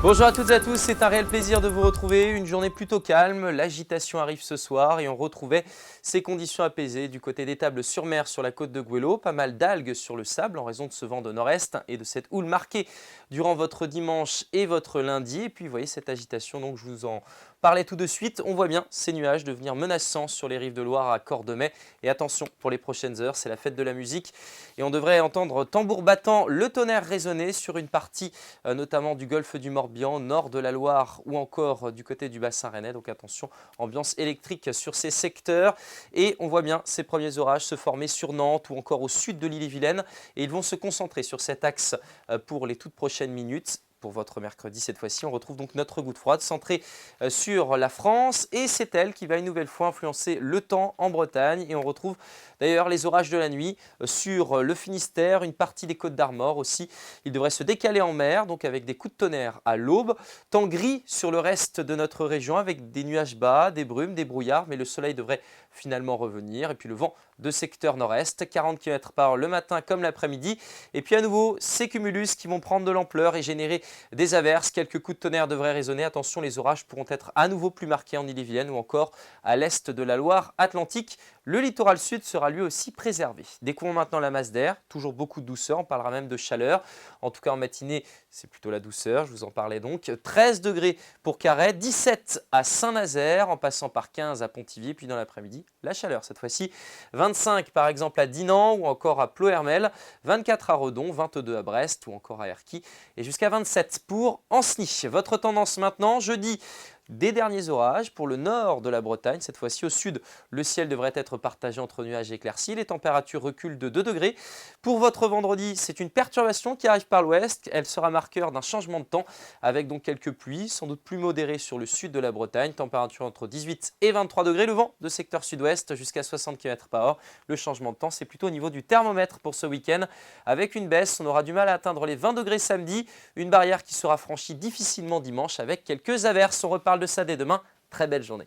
Bonjour à toutes et à tous, c'est un réel plaisir de vous retrouver. Une journée plutôt calme, l'agitation arrive ce soir et on retrouvait ces conditions apaisées du côté d'Étables-sur-Mer sur la côte de Goëlo. Pas mal d'algues sur le sable en raison de ce vent de nord-est et de cette houle marquée durant votre dimanche et votre lundi. Et puis vous voyez cette agitation, donc je vous en parlais tout de suite. On voit bien ces nuages devenir menaçants sur les rives de Loire à Cordemais. Et attention, pour les prochaines heures, c'est la fête de la musique et on devrait entendre tambour battant, le tonnerre résonner sur une partie notamment du golfe du Morbihan, nord de la Loire ou encore du côté du bassin rennais. Donc attention, ambiance électrique sur ces secteurs. Et on voit bien ces premiers orages se former sur Nantes ou encore au sud de l'île-et-Vilaine. Et ils vont se concentrer sur cet axe pour les toutes prochaines minutes. Pour votre mercredi, cette fois-ci, on retrouve donc notre goutte froide centrée sur la France et c'est elle qui va une nouvelle fois influencer le temps en Bretagne. Et on retrouve d'ailleurs les orages de la nuit sur le Finistère, une partie des Côtes d'Armor aussi. Ils devraient se décaler en mer, donc avec des coups de tonnerre à l'aube. Temps gris sur le reste de notre région avec des nuages bas, des brumes, des brouillards, mais le soleil devrait finalement revenir. Et puis le vent de secteur nord-est, 40 km/h le matin comme l'après-midi. Et puis à nouveau, ces cumulus qui vont prendre de l'ampleur et générer des averses. Quelques coups de tonnerre devraient résonner. Attention, les orages pourront être à nouveau plus marqués en Ille-et-Vilaine ou encore à l'est de la Loire-Atlantique. Le littoral sud sera lui aussi préservé. Découvrons maintenant la masse d'air. Toujours beaucoup de douceur, on parlera même de chaleur. En tout cas en matinée, c'est plutôt la douceur, je vous en parlais donc. 13 degrés pour Carhaix, 17 à Saint-Nazaire, en passant par 15 à Pontivy. Puis dans l'après-midi, la chaleur cette fois-ci. 25 par exemple à Dinan ou encore à Ploërmel, 24 à Redon, 22 à Brest ou encore à Erquy et jusqu'à 27 pour Ancenis. Votre tendance maintenant, jeudi, des derniers orages pour le nord de la Bretagne. Cette fois-ci au sud, le ciel devrait être partagé entre nuages et éclaircies. Les températures reculent de 2 degrés. Pour votre vendredi, c'est une perturbation qui arrive par l'ouest. Elle sera marqueur d'un changement de temps avec donc quelques pluies, sans doute plus modérées sur le sud de la Bretagne. Température entre 18 et 23 degrés. Le vent de secteur sud-ouest jusqu'à 60 km/h. Le changement de temps, c'est plutôt au niveau du thermomètre pour ce week-end. Avec une baisse, on aura du mal à atteindre les 20 degrés samedi. Une barrière qui sera franchie difficilement dimanche avec quelques averses. On reparle de ça dès demain. Très belle journée.